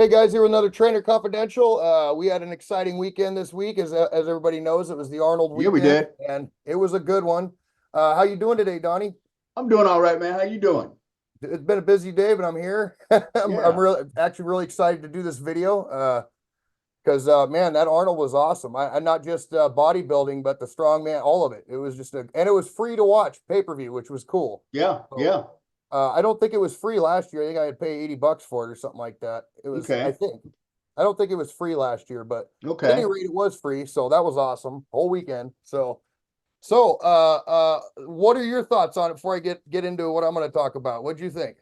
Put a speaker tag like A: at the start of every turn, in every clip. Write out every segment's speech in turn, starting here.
A: Hey guys, here with another Trainer Confidential. We had an exciting weekend this week, as everybody knows. It was the Arnold
B: Yeah, we
A: weekend,
B: did.
A: and it was a good one. How you doing today, Donnie?
B: I'm doing all right, man. How you doing?
A: It's been a busy day, but I'm here. I'm
B: Yeah.
A: really actually really excited to do this video because man, that Arnold was awesome. I not just bodybuilding, but the strongman, all of it. It was just and it was free to watch pay-per-view, which was cool.
B: Yeah.
A: So
B: Yeah.
A: I don't think it was free last year. I think I had to pay $80 for it or something like that. It was, I
B: Okay.
A: think. I don't think it was free last year, but at any
B: Okay.
A: rate, it was free. So that was awesome. Whole weekend. What are your thoughts on it before I get into what I'm going to talk about? What'd you think?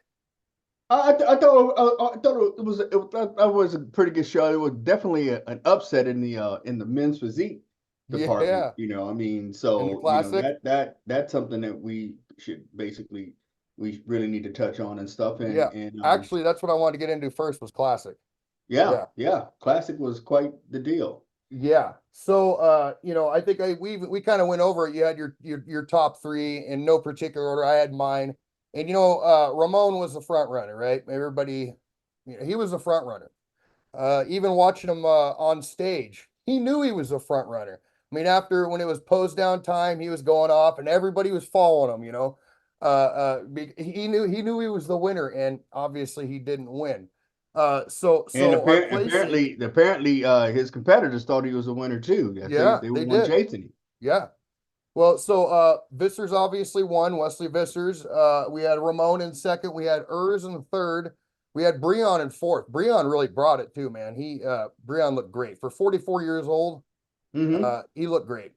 B: I thought that was a pretty good show. It was definitely an upset in the men's physique department.
A: Yeah,
B: I mean,
A: in the
B: so
A: classic.
B: that's something that we should basically we really need to touch on and stuff.
A: Yeah,
B: And
A: actually, that's what I wanted to get into first was classic.
B: Yeah,
A: Yeah.
B: yeah, classic was quite the deal.
A: Yeah. I think we kind of went over it. You had your top three in no particular order. I had mine. And Ramon was the front runner, right? Everybody, he was the front runner. Even watching him on stage, he knew he was the front runner. I mean, after when it was pose down time, he was going off and everybody was following him, he knew he was the winner, and obviously he didn't win.
B: And
A: So our placing,
B: apparently, his competitors thought he was a winner too. That
A: yeah,
B: they were
A: they
B: one
A: did.
B: chasing him.
A: Yeah. Well, Vissers obviously won, Wesley Vissers. We had Ramon in second, we had Urs in third, we had Breon in fourth. Breon really brought it too, man. Breon looked great. For 44 years old,
B: Mm-hmm.
A: he looked great.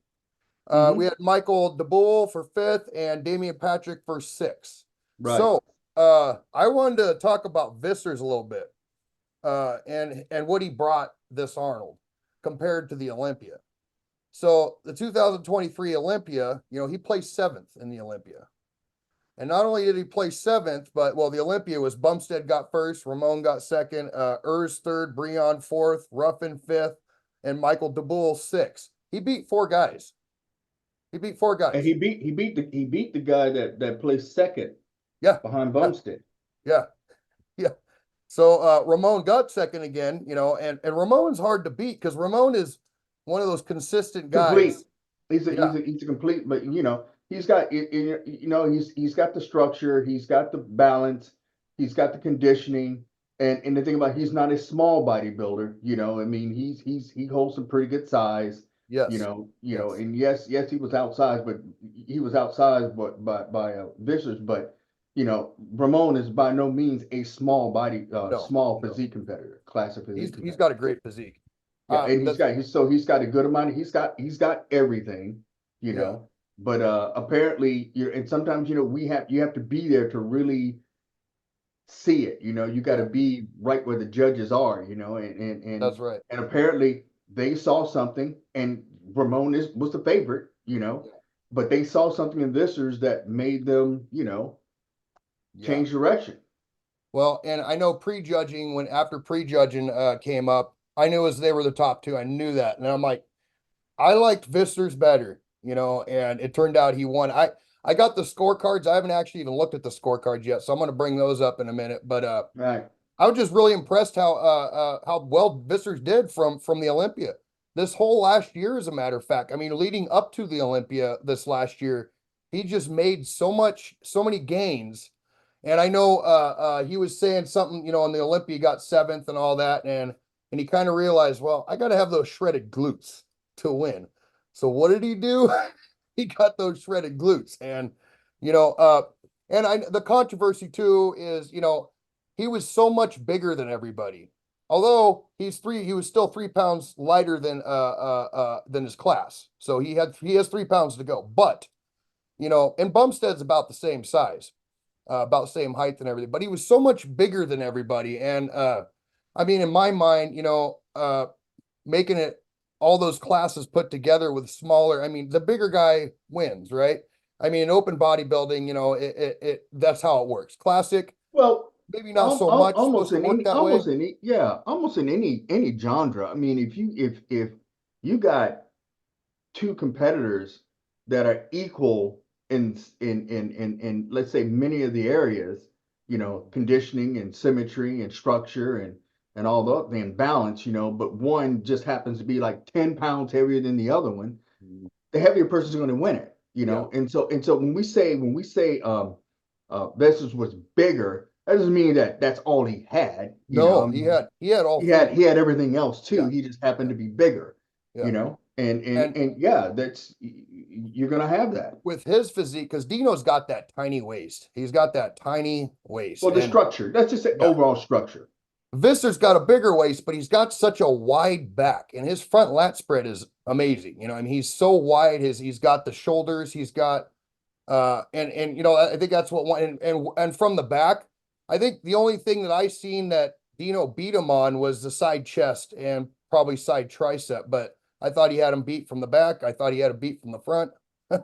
A: We
B: Mm-hmm.
A: had Michael DeBull for fifth and Damian Patrick for sixth.
B: Right.
A: So I wanted to talk about Vissers a little bit, and what he brought this Arnold compared to the Olympia. So the 2023 Olympia, he placed seventh in the Olympia. And not only did he place seventh, but the Olympia was Bumstead got first, Ramon got second, Urs third, Breon fourth, Ruffin fifth, and Michael DeBull sixth. He beat four guys. He beat four
B: And
A: guys.
B: he beat the guy that placed second
A: Yeah,
B: behind
A: yeah,
B: Bumstead.
A: yeah, yeah. So Ramon got second again, and Ramon's hard to beat because Ramon is one of those consistent
B: Complete.
A: guys.
B: He's
A: Yeah,
B: a complete, but he's got he's got the structure, he's got the balance, he's got the conditioning, and the thing about he's not a small bodybuilder. I mean he holds some pretty good size.
A: yes, yes.
B: And yes he was outsized, but he was outsized by Vissers, but Ramon is by no means a
A: No,
B: small
A: no.
B: physique competitor, classic physique
A: He's
B: competitor.
A: got a great physique.
B: Yeah, and
A: The
B: he's got a good amount of he's got everything, you
A: Yeah,
B: know. But apparently and sometimes you have to be there to really see it. You got to
A: yeah,
B: be right where the judges are,
A: that's right.
B: and apparently they saw something, and Ramon was the favorite,
A: Yeah,
B: but they saw something in Vissers that made them,
A: yeah.
B: change direction.
A: Well, and I know prejudging when after prejudging came up, I knew as they were the top two. I knew that, and I'm like, I liked Visters better, and it turned out he won. I got the scorecards. I haven't actually even looked at the scorecards yet, so I'm going to bring those up in a minute. But
B: Right.
A: I was just really impressed how well Vissers did from the Olympia this whole last year. As a matter of fact, I mean, leading up to the Olympia this last year, he just made so many gains. And I know he was saying something, on the Olympia, he got seventh and all that, and he kind of realized, well, I got to have those shredded glutes to win. So what did he do? He got those shredded glutes, you know, uh, the controversy too is, he was so much bigger than everybody. Although he was still 3 pounds lighter than his class. So he has 3 pounds to go. But and Bumstead's about the same size, about the same height and everything. But he was so much bigger than everybody. And I mean, in my mind, making it all those classes put together with smaller, I mean, the bigger guy wins, right? I mean, in open bodybuilding, that's how it works. Classic,
B: Well,
A: maybe not so much supposed to work that way.
B: almost in any genre. I mean, if you got two competitors that are equal in let's say many of the areas, conditioning and symmetry and structure and and all the in balance, but one just happens to be like 10 pounds heavier than the other one,
A: Mhm.
B: the heavier person is going to win it,
A: Yeah.
B: And so when we say Vestas was bigger, that doesn't mean that that's all he had. I
A: No,
B: mean,
A: he had all
B: he had
A: three.
B: he had everything else too.
A: Yeah.
B: He just happened
A: Yeah.
B: to be bigger,
A: Yeah.
B: and
A: And
B: and yeah, that's you're gonna have that.
A: with his physique, because Dino's got that tiny waist. He's got that tiny waist.
B: Well, the
A: And
B: structure. Let's just say
A: yeah,
B: overall structure.
A: Visser's got a bigger waist, but he's got such a wide back, and his front lat spread is amazing. I mean, he's so wide. He's got the shoulders. He's got and I think that's what one and from the back, I think the only thing that I seen that Dino beat him on was the side chest and probably side tricep. But I thought he had him beat from the back. I thought he had a beat from the front.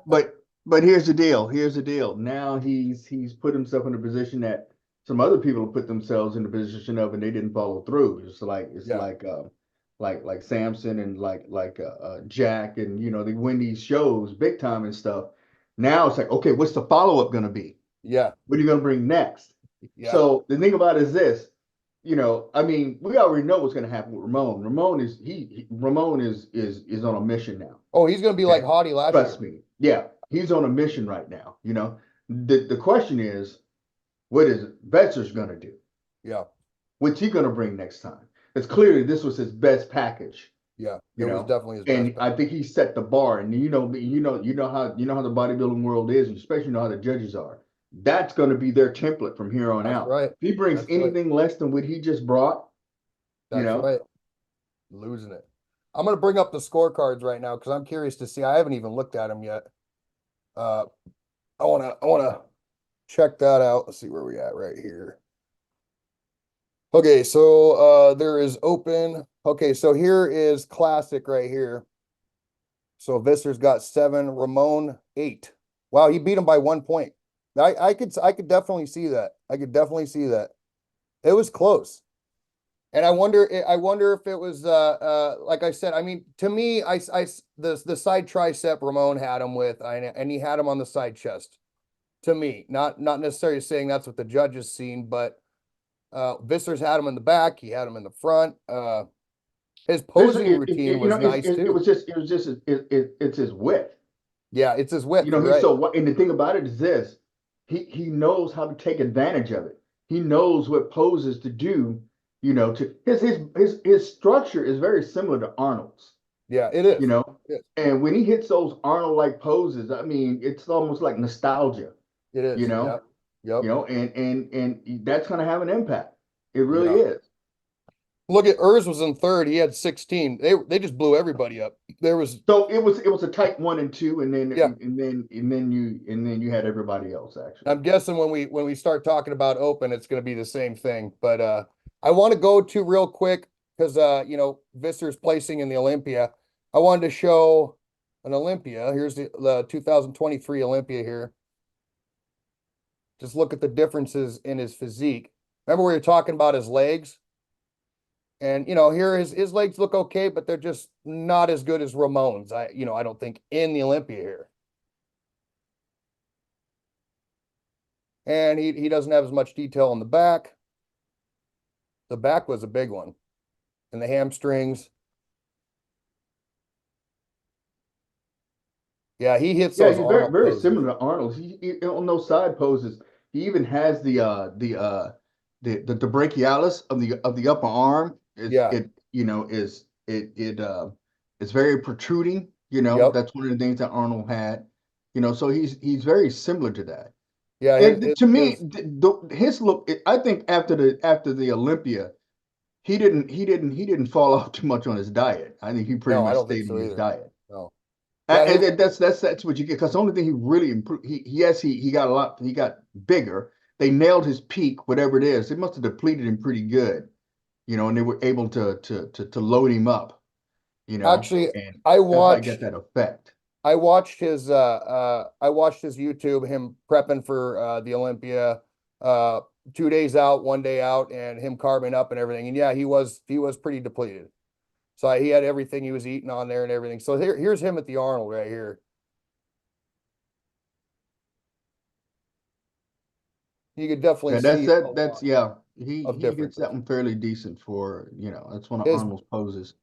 B: But here's the deal. Here's the deal. Now he's put himself in a position that some other people have put themselves in the position of, and they didn't follow through. It's
A: Yeah,
B: like Samson and Jack, and they win these shows big time and stuff. Now it's like, okay, what's the follow up going to be?
A: yeah,
B: What are you going to bring next?
A: yeah.
B: So the thing about it is this, I mean, we already know what's going to happen with Ramon. Ramon is on a mission now.
A: Oh, he's gonna be like
B: Okay,
A: Hottie last
B: trust
A: year.
B: me. Yeah, he's on a mission right now. The question is, what is Betzer's going to do?
A: Yeah,
B: What's he going to bring next time? It's clearly this was his best package.
A: yeah. It
B: You
A: was
B: know,
A: definitely his best
B: and
A: bet.
B: I think he set the bar. And you know how the bodybuilding world is, and especially how the judges are. That's going to be their template from here on
A: That's
B: out.
A: right.
B: If he brings
A: That's right.
B: anything less than what he just brought, you
A: That's
B: know,
A: right. Losing it. I'm gonna bring up the scorecards right now because I'm curious to see. I haven't even looked at them yet. Uh, I wanna check that out. Let's see where we at right here. Okay, so there is open. Okay, so here is classic right here. So Visser's got 7, Ramon 8. Wow, he beat him by 1 point. I could definitely see that. I could definitely see that. It was close. And I wonder if it was like I said, I mean, to me, the side tricep Ramon had him with, and he had him on the side chest. To me, not necessarily saying that's what the judges seen, but Visser's had him in the back, he had him in the front. His
B: there's
A: posing routine was nice
B: it
A: too.
B: was just it's his width.
A: Yeah, it's his width. You're
B: He's
A: right.
B: so what, and the thing about it is this: he knows how to take advantage of it. He knows what poses to do. To his structure is very similar to Arnold's.
A: Yeah, it
B: You
A: is.
B: know,
A: It is.
B: and when he hits those Arnold-like poses, I mean, it's almost like nostalgia.
A: It
B: You
A: is.
B: know,
A: Yep. Yep.
B: and that's going to have an impact. It really
A: Yeah.
B: is.
A: Look at Urs was in third. He had 16. They just blew everybody up. There was
B: So it was a tight 1 and 2, and then
A: yeah.
B: and then you had everybody else actually.
A: I'm guessing when we start talking about open, it's going to be the same thing. But I want to go to real quick because Visser's placing in the Olympia. I wanted to show an Olympia. Here's the 2023 Olympia here. Just look at the differences in his physique. Remember we were talking about his legs? And here his legs look okay, but they're just not as good as Ramon's. I don't think in the Olympia here. And he doesn't have as much detail on the back. The back was a big one. And the hamstrings. Yeah, he hits
B: Yeah,
A: those
B: he's very
A: Arnold
B: very
A: poses.
B: similar to Arnold. He on those side poses. He even has the brachialis of the upper arm is
A: Yeah.
B: it you know is it it it's very protruding.
A: Yep.
B: That's one of the things that Arnold had. So he's very similar to that.
A: Yeah,
B: And to me,
A: his
B: his look, I think after the Olympia, he didn't fall off too much on his diet. I think he pretty
A: no, I
B: much
A: don't think
B: stayed on
A: so
B: his
A: either.
B: diet.
A: No. Yeah,
B: And
A: his
B: that's what you get, because the only thing he really improved, he got a lot, he got bigger. They nailed his peak, whatever it is. They must have depleted him pretty good, and they were able to load him up,
A: actually
B: and
A: I
B: that's how he got
A: watched
B: that effect.
A: I watched his YouTube, him prepping for the Olympia, uh 2 days out, 1 day out, and him carving up and everything. And yeah, he was pretty depleted. So he had everything he was eating on there and everything. So here's him at the Arnold right here. You could definitely
B: Yeah, that's
A: see
B: that. That's yeah.
A: of
B: he hits that
A: differences.
B: one fairly decent for, that's one of
A: His
B: Arnold's poses.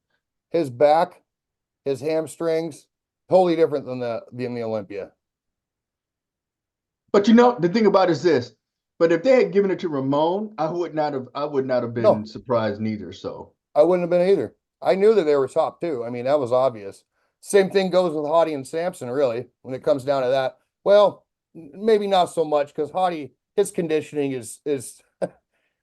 A: his back, his hamstrings, totally different than the Olympia.
B: But the thing about it is this. But if they had given it to Ramon, I would not have been
A: No,
B: surprised neither. So
A: I wouldn't have been either. I knew that they were top two. I mean, that was obvious. Same thing goes with Hottie and Sampson, really, when it comes down to that. Well, maybe not so much because Hottie, his conditioning is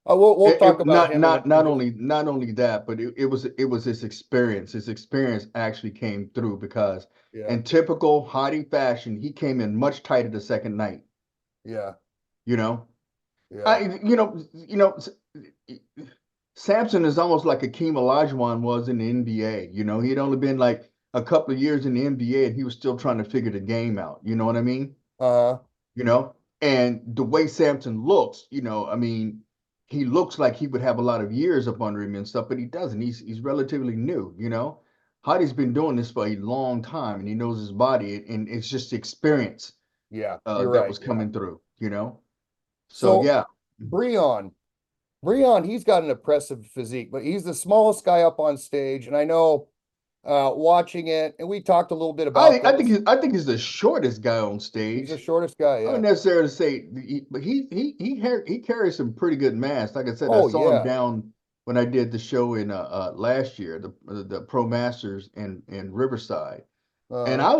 A: we'll talk about
B: not
A: him in
B: not
A: a
B: not
A: different.
B: only that, but it was his experience. His experience actually came through because
A: Yeah,
B: in typical Hottie fashion, he came in much tighter the second night.
A: yeah,
B: You know,
A: yeah.
B: I Samson is almost like Akeem Olajuwon was in the NBA. He'd only been like a couple of years in the NBA and he was still trying to figure the game out. You know what I mean?
A: Uh-huh.
B: you know. And the way Samson looks, I mean, he looks like he would have a lot of years up under him and stuff, but he doesn't. He's relatively new. Hardy's been doing this for a long time and he knows his body, and it's just experience
A: Yeah, you're
B: that
A: right.
B: was
A: Yeah.
B: coming through. So
A: So
B: yeah.
A: Breon, Breon, he's got an impressive physique, but he's the smallest guy up on stage. And I know watching it, and we talked a little bit about this.
B: I think he's the shortest guy on
A: He's the
B: stage.
A: shortest guy,
B: I
A: yeah.
B: wouldn't necessarily say, but he carries some pretty good mass. Like I said, I
A: Oh
B: saw him
A: yeah.
B: down when I did the show in last year, the Pro Masters in Riverside, and
A: Uh,
B: I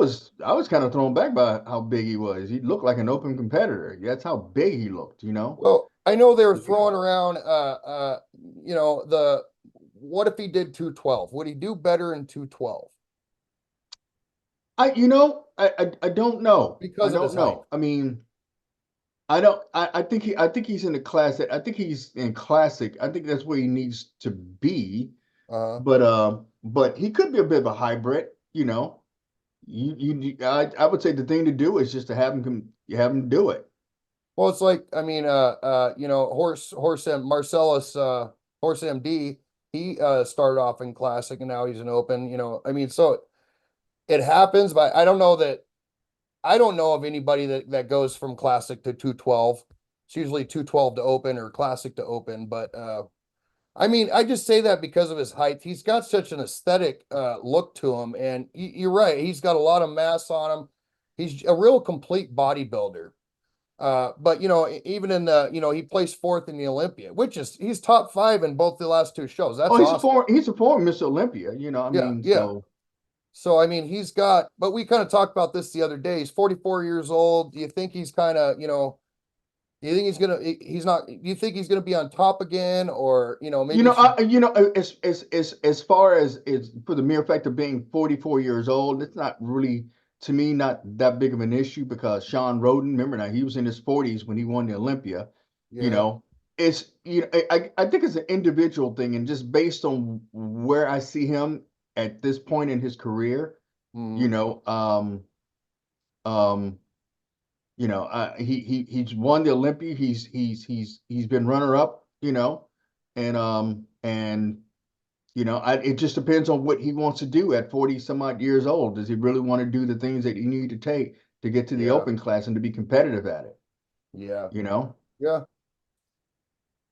B: was kind of thrown back by how big he was. He looked like an open competitor. That's how big he looked.
A: well, I know they were
B: So yeah,
A: throwing around the what if he did 212? Would he do better in 212
B: I don't know. I
A: because of his
B: don't
A: height?
B: know. I mean. I don't. I think he's in a class that I think he's in classic. I think that's where he needs to be.
A: Uh,
B: But he could be a bit of a hybrid. I would say the thing to do is just to have him do it.
A: well, it's like I mean, Horse M Marcellus Horse MD, he started off in classic and now he's an open. I mean, so it happens, but I don't know of anybody that goes from classic to 212. It's usually 212 to open or classic to open, but I mean, I just say that because of his height. He's got such an aesthetic look to him, and you're right. He's got a lot of mass on him. He's a real complete bodybuilder. But even in he placed fourth in the Olympia, which is he's top five in both the last two shows.
B: Oh,
A: That's
B: he's a
A: awesome.
B: former he's a former Miss Olympia. I
A: Yeah,
B: mean,
A: yeah.
B: so
A: So I mean, but we kind of talked about this the other day. He's 44 years old. Do you think he's kind of, do you think he's not, do you think he's gonna be on top again, or maybe he should?
B: as far as for the mere fact of being 44 years old, it's not really, to me, not that big of an issue because Sean Roden, remember now, he was in his 40s when he won the Olympia. You
A: Yeah.
B: know, it's I think it's an individual thing, and just based on where I see him at this point in his career, you
A: Mhm.
B: know, um, he's won the Olympia. He's been runner up. And it just depends on what he wants to do at 40 some odd years old. Does he really want to do the things that he need to take to get to the
A: Yeah.
B: open class and to be competitive at it?
A: Yeah.
B: You know?
A: Yeah.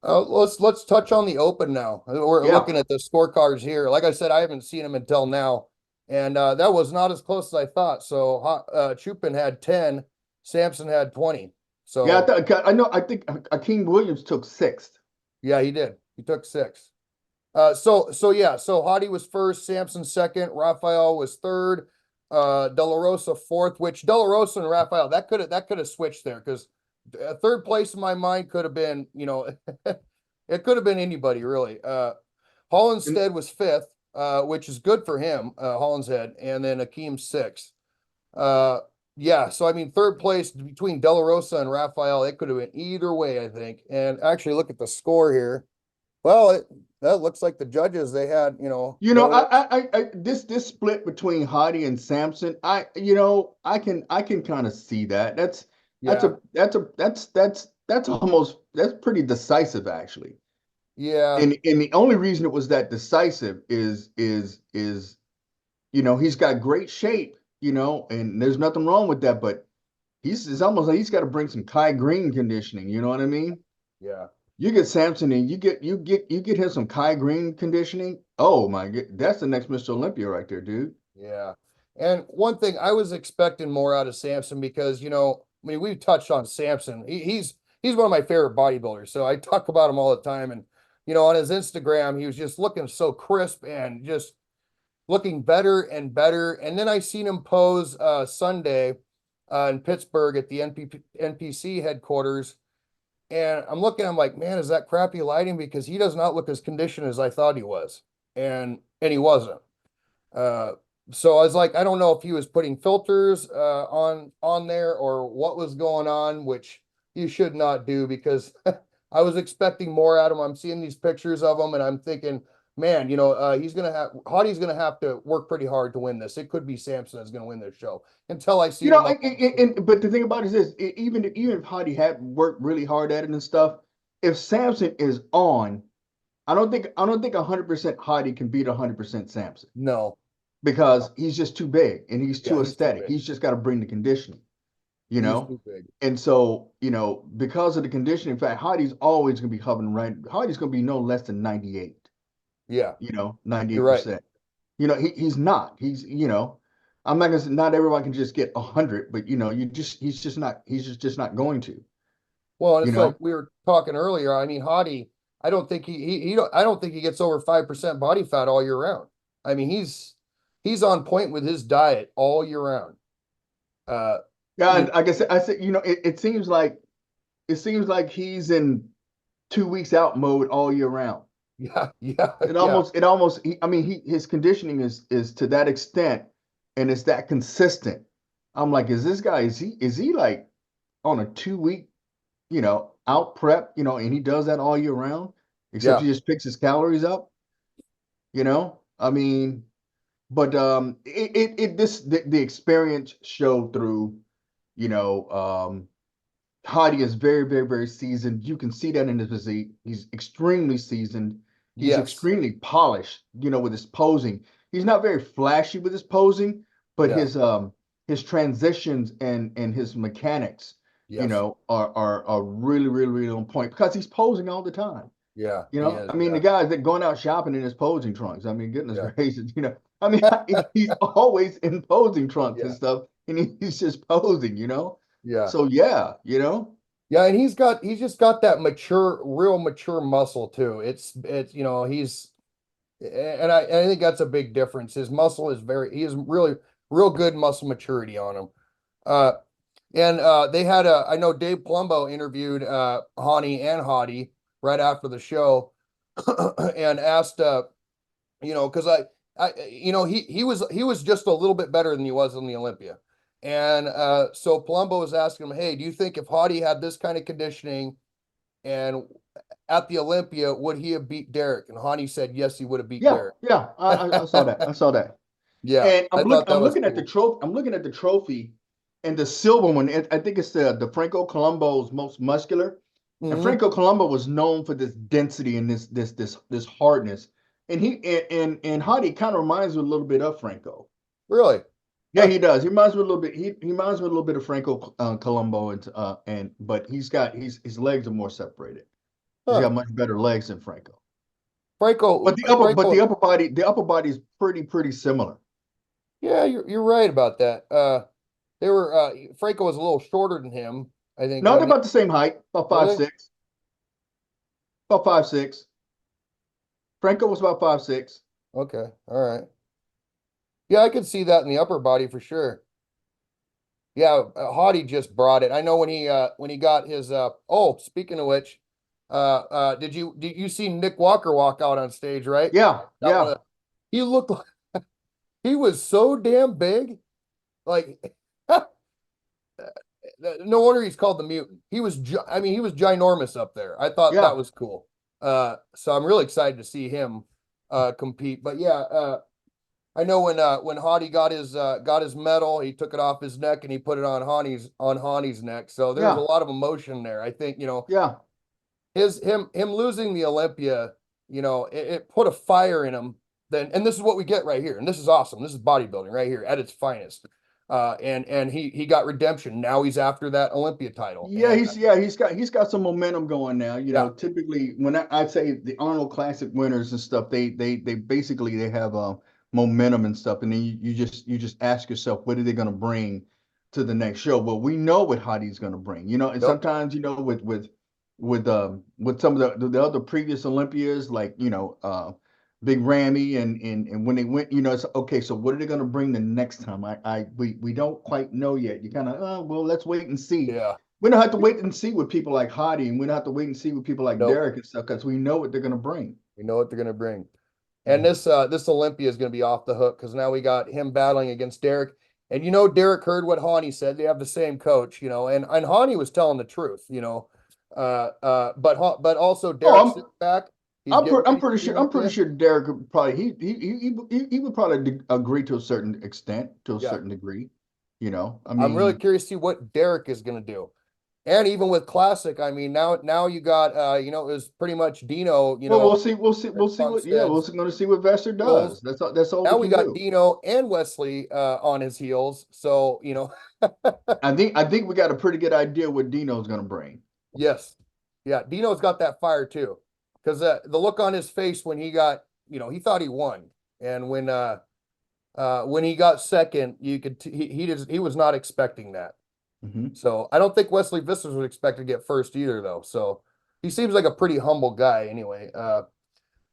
A: Let's touch on the open now. We're
B: Yeah.
A: looking at the scorecards here. Like I said, I haven't seen them until now, and that was not as close as I thought. So Chupin had 10, Sampson had 20.
B: Yeah,
A: So
B: I know. I think Akeem Williams took sixth.
A: yeah, he did. He took 6. So yeah, so Hottie was first, Sampson second, Raphael was third, De La Rosa fourth. Which De La Rosa and Raphael, that could have switched there because third place in my mind could have been, it could have been anybody really.
B: And
A: Hollinstead was fifth, which is good for him, Hollinshead, and then Akeem sixth. Uh, yeah, so I mean, third place between De La Rosa and Raphael, it could have been either way, I think. And actually, look at the score here. Well, that looks like the judges they had, Del Rey.
B: this split between Hottie and Sampson, I can kind of see that.
A: Yeah,
B: That's almost, that's pretty decisive actually.
A: yeah,
B: And the only reason it was that decisive is he's got great shape, and there's nothing wrong with that, but it's almost like he's got to bring some Kai Green conditioning, you know what I mean?
A: yeah.
B: You get Samson and you get him some Kai Green conditioning. Oh my god, that's the next Mr. Olympia right there, dude.
A: Yeah. And one thing I was expecting more out of Samson because, I mean, we've touched on Samson. He's one of my favorite bodybuilders. So I talk about him all the time. And, on his Instagram, he was just looking so crisp and just looking better and better. And then I seen him pose Sunday in Pittsburgh at the NPC headquarters. And I'm like, man, is that crappy lighting? Because he does not look as conditioned as I thought he was. And he wasn't. Uh, so I was like, I don't know if he was putting filters on there or what was going on, which you should not do because I was expecting more out of him. I'm seeing these pictures of him and I'm thinking, man, Hottie's gonna have to work pretty hard to win this. It could be Samson that's gonna win this show until I see
B: You
A: him
B: know,
A: up.
B: but the thing about it is this: even if Hardy had worked really hard at it and stuff, if Samson is on, I don't think 100% Hardy can beat 100% Samson
A: No,
B: because
A: no,
B: he's just too big and he's
A: yeah,
B: too
A: he's too
B: aesthetic.
A: big.
B: He's just got to bring the conditioning, you
A: He's
B: know.
A: too big.
B: And so, because of the conditioning, in fact, Hardy's always going to be hovering right. Hardy's going to be no less than 98,
A: Yeah, you're right.
B: 98%. He's not. I'm not gonna say not everyone can just get 100, but he's just not going to.
A: Well, and
B: You
A: it's like
B: know,
A: we were talking earlier. I mean, Hottie, I don't think he don't I don't think he gets over 5% body fat all year round. I mean, he's on point with his diet all year round. Uh,
B: yeah.
A: you
B: And like I said, it seems like he's in 2 weeks out mode all year round.
A: yeah, yeah,
B: It
A: yeah,
B: almost, it almost. I mean, his conditioning is to that extent, and it's that consistent. I'm like, is this guy? Is he like on a 2 week, out prep, and he does that all year round, except
A: yeah,
B: he just picks his calories up. I mean, but the experience showed through. You know, Hardy is very, very, very seasoned. You can see that in his physique. He's extremely seasoned. He's
A: yes,
B: extremely polished. With his posing. He's not very flashy with his posing, but
A: yeah,
B: his transitions and his mechanics,
A: yes,
B: are really, really, really on point because he's posing all the time.
A: yeah, he is,
B: I mean, the
A: yeah,
B: guys that going out shopping in his posing trunks. I mean, goodness
A: yeah,
B: gracious, I mean, he's always in posing trunks and
A: yeah,
B: stuff, and he's just posing.
A: yeah,
B: So yeah.
A: yeah, and he's just got that real mature muscle too. It's he's and I think that's a big difference. His muscle is he is really real good muscle maturity on him. Uh, and they had I know Dave Palumbo interviewed Hani and Hottie right after the show and asked because he was just a little bit better than he was in the Olympia. And so Palumbo was asking him, hey, do you think if Hottie had this kind of conditioning and at the Olympia, would he have beat Derek? And Hani said, yes, he would have beat
B: Yeah,
A: Derek.
B: yeah. I saw that. I saw that.
A: Yeah,
B: And
A: I thought
B: I'm
A: that was
B: looking at the
A: cool.
B: trophy. I'm looking at the trophy, and the silver one. I think it's the Franco Colombo's most muscular. And
A: Hmm.
B: Franco Colombo was known for this density and this hardness. And and Hardy kind of reminds me a little bit of Franco.
A: Really?
B: Yeah, he does. He reminds me a little bit. He reminds me a little bit of Franco Colombo, and but his legs are more separated. He's
A: Huh.
B: got much better legs than Franco.
A: Franco,
B: But
A: Franco,
B: the upper body is pretty similar.
A: yeah, you're right about that. They were Franco was a little shorter than him, I think,
B: No, they're
A: wasn't he?
B: about the same height, about
A: Were
B: five
A: they?
B: six, about 5'6". Franco was about 5'6".
A: Okay, all right. Yeah, I could see that in the upper body for sure. Yeah, Hottie just brought it. I know when he got his oh, speaking of which, did you see Nick Walker walk out on stage, right?
B: Yeah,
A: That one
B: yeah,
A: he looked like he was so damn big. Like no wonder he's called the mutant. I mean, he was ginormous up there. I thought that
B: yeah,
A: was cool. So I'm really excited to see him compete. But yeah, I know when Hottie got his medal, he took it off his neck and he put it on Hani's neck. So there was a
B: yeah,
A: lot of emotion there. I think,
B: yeah,
A: him losing the Olympia, it put a fire in him. Then and this is what we get right here. And this is awesome. This is bodybuilding right here at its finest. And he got redemption. Now he's after that Olympia title.
B: Yeah,
A: And
B: he's got some momentum going now.
A: yeah,
B: Typically when I'd say the Arnold Classic winners and stuff, they basically they have momentum and stuff, and then you just ask yourself, what are they going to bring to the next show? Well, we know what Hottie's going to bring, and
A: yep,
B: sometimes with some of the other previous Olympias, like Big Ramy and when they went, it's okay. So what are they going to bring the next time? We don't quite know yet. You kind of, oh well, let's wait and see.
A: yeah,
B: We don't have to wait and see with people like Hottie, and we don't have to wait and see with people like
A: nope.
B: Derek and stuff because we know what they're going to bring.
A: We know what they're gonna bring. And
B: Mhm.
A: this Olympia is gonna be off the hook because now we got him battling against Derek. And Derek heard what Hany said. They have the same coach, and Hany was telling the truth, but also Derek's
B: Oh,
A: back. He's getting
B: I'm
A: ready
B: pretty
A: for the
B: sure. I'm pretty
A: Olympia.
B: sure Derek would probably he would probably agree to a certain extent, to a
A: Yeah.
B: certain degree. I
A: I'm really
B: mean,
A: curious to see what Derek is gonna do. And even with Classic, I mean, now you got it was pretty much Dino,
B: well, we'll see what. Yeah, we're
A: Bumstead's
B: going to see what Vester
A: heels.
B: does. That's all we
A: Now we
B: can
A: got
B: do.
A: Dino and Wesley on his heels. So,
B: I think we got a pretty good idea what Dino's going to bring.
A: yes. Yeah, Dino's got that fire too. Because the look on his face when he got, he thought he won. And when he got second, you could he was not expecting that.
B: Hmm.
A: So I don't think Wesley Vissers would expect to get first either, though. So he seems like a pretty humble guy anyway.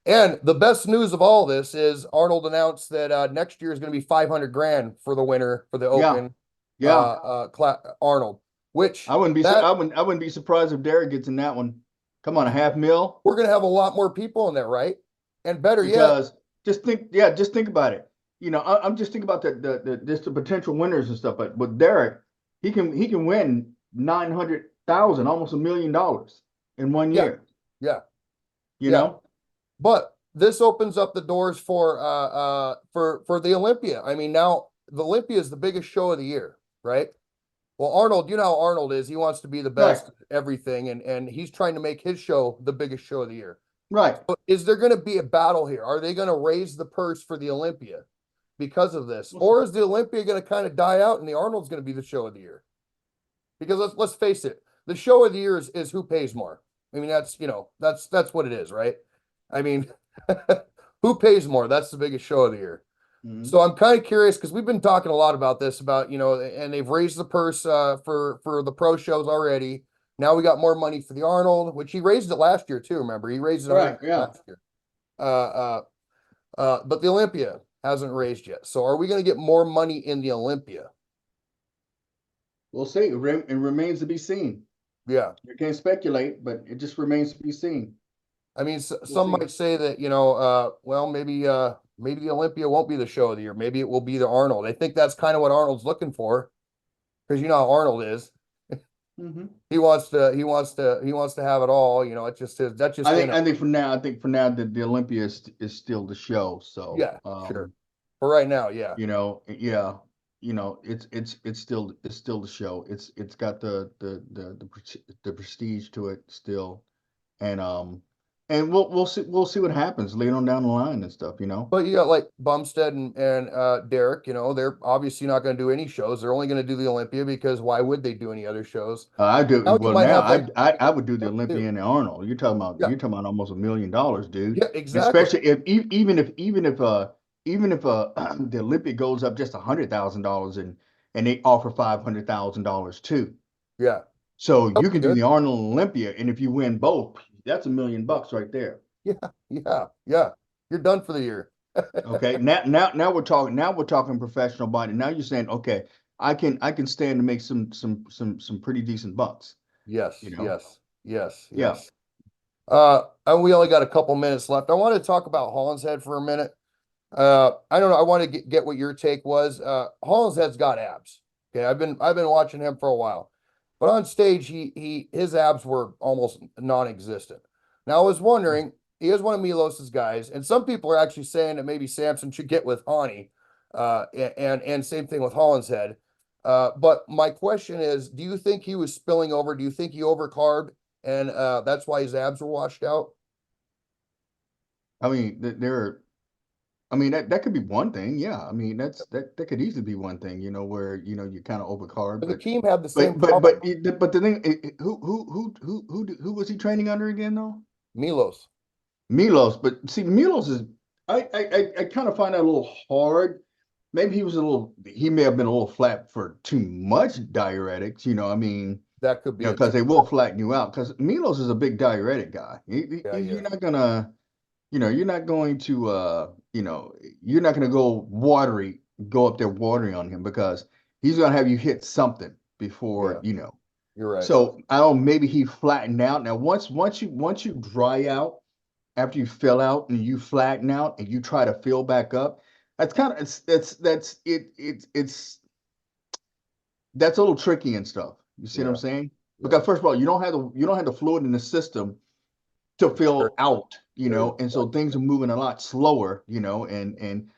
A: And the best news of all this is Arnold announced that next year is going to be 500 grand for the winner for the
B: Yeah,
A: Open,
B: yeah.
A: Arnold, which
B: I
A: that
B: wouldn't be surprised if Derek gets in that one. Come on, a half mil.
A: we're going to have a lot more people in there, right? And better yet,
B: Because just think about it. I'm just thinking about the potential winners and stuff. But with Derek, he can win 900,000, almost $1 million in one
A: yeah,
B: year.
A: yeah,
B: You
A: yeah.
B: know,
A: But this opens up the doors for the Olympia. I mean, now the Olympia is the biggest show of the year, right? Well, Arnold, you know how Arnold is. He wants to be the
B: right,
A: best at everything, and he's trying to make his show the biggest show of the year.
B: right.
A: But is there going to be a battle here? Are they going to raise the purse for the Olympia because of this,
B: We'll see.
A: or is the Olympia going to kind of die out and the Arnold's going to be the show of the year? Because let's face it, the show of the year is who pays more. I mean, that's what it is, right? I mean, who pays more? That's the biggest show of the year.
B: Mhm.
A: So I'm kind of curious because we've been talking a lot about this, about and they've raised the purse for the pro shows already. Now we got more money for the Arnold, which he raised it last year too. Remember, he raised it 100
B: Right, yeah.
A: last year. Uh, but the Olympia hasn't raised yet. So are we going to get more money in the Olympia?
B: We'll see. It remains to be seen.
A: Yeah.
B: You can't speculate, but it just remains to be seen.
A: I mean,
B: We'll
A: some
B: see.
A: might say that, well, maybe the Olympia won't be the show of the year. Maybe it will be the Arnold. I think that's kind of what Arnold's looking for because you know how Arnold is.
B: Hmm.
A: He wants to have it all. It's just that's just
B: I
A: in
B: think
A: him.
B: I think for now, the Olympia is still the show. So
A: Yeah, sure. For right now, yeah.
B: yeah, it's still the show. It's got the prestige to it still, and we'll see what happens later on down the line and stuff.
A: But you got like Bumstead and Derek. They're obviously not going to do any shows. They're only going to do the Olympia because why would they do any other shows?
B: I do
A: Now you
B: well
A: might
B: now.
A: have
B: I,
A: like
B: I I would do the Olympia
A: too.
B: and the Arnold.
A: Yeah,
B: You're talking about almost $1 million, dude.
A: yeah, exactly.
B: Especially if even if the Olympia goes up just $100,000 and they offer $500,000 too.
A: Yeah,
B: So
A: that
B: you
A: would be
B: can do
A: good.
B: the Arnold and Olympia, and if you win both, that's $1 million right there.
A: Yeah, yeah, yeah. You're done for the year.
B: Okay. Now we're talking. Now we're talking professional body. Now you're saying, okay, I can stand to make some pretty decent bucks. You
A: Yes,
B: know.
A: yes, yes,
B: Yeah.
A: yes. And we only got a couple minutes left. I want to talk about Holland's Head for a minute. I don't know. I want to get what your take was. Holland's Head's got abs. Okay, I've been watching him for a while, but on stage his abs were almost non-existent. Now I was wondering, he is one of Milos's guys, and some people are actually saying that maybe Samson should get with Hani, and same thing with Holland's Head. But my question is, do you think he was spilling over? Do you think he overcarbed, and that's why his abs were washed out?
B: I mean, there. I mean, that could be one thing. Yeah. I mean, that could easily be one thing, where, you kind of overcard,
A: But Akeem had the same
B: but,
A: problem.
B: but the thing, who was he training under again, though?
A: Milos.
B: Milos. But see, Milos is, I kind of find that a little hard. Maybe he may have been a little flat for too much diuretics, I mean,
A: That could be it
B: because
A: too.
B: they will flatten you out. Because Milos is a big diuretic guy.
A: Yeah,
B: You're
A: yeah,
B: not gonna, you're not going to, you're not gonna go up there watering on him because he's gonna have you hit something before,
A: yeah. You're right.
B: So I don't. Maybe he flattened out. Now, once you dry out, after you fill out and you flatten out and you try to fill back up, that's kind of that's it. That's a little tricky and stuff. You see what I'm
A: Yeah,
B: saying?
A: yeah.
B: Because first of all, you don't have the fluid in the system to
A: Sure.
B: fill out,
A: There you
B: and
A: go.
B: so things are moving a lot slower, and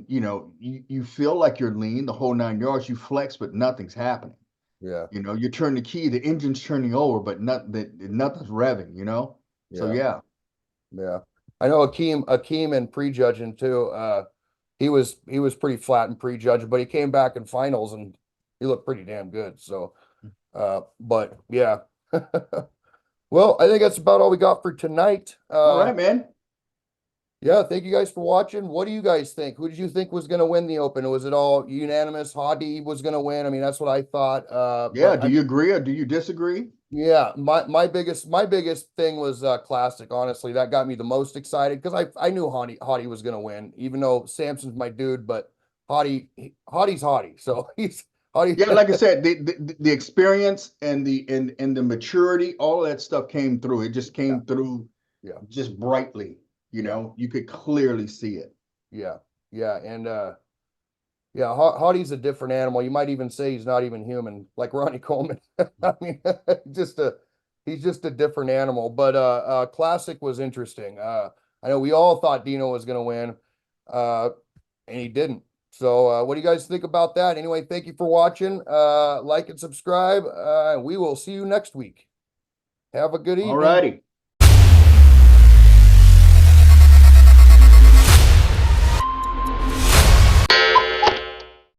B: you feel like you're lean the whole 9 yards. You flex, but nothing's happening.
A: Yeah,
B: You turn the key, the engine's turning over, but nothing's revving. So
A: yeah,
B: yeah.
A: yeah. I know Akeem and prejudging too. He was pretty flat in prejudging, but he came back in finals and he looked pretty damn good. So, but yeah. Well, I think that's about all we got for tonight.
B: All right, man.
A: Yeah, thank you guys for watching. What do you guys think? Who did you think was going to win the Open? Was it all unanimous? Hadi was going to win. I mean, that's what I thought.
B: Yeah,
A: But
B: do you agree or do you disagree?
A: yeah, my biggest thing was Classic. Honestly, that got me the most excited because I knew Hadi was going to win, even though Samson's my dude. But Hadi's Hadi, so he's Hadi.
B: Yeah, like I said, the experience and the maturity, all of that stuff came through. It just
A: Yeah,
B: came through
A: yeah,
B: just brightly.
A: yeah,
B: You could clearly see it.
A: yeah, yeah, and yeah, Hardy's a different animal. You might even say he's not even human, like Ronnie Coleman. I mean, just a he's just a different animal. But Classic was interesting. I know we all thought Dino was going to win, uh, and he didn't. So, what do you guys think about that? Anyway, thank you for watching. Like and subscribe. We will see you next week. Have a good
B: All
A: evening.
B: righty.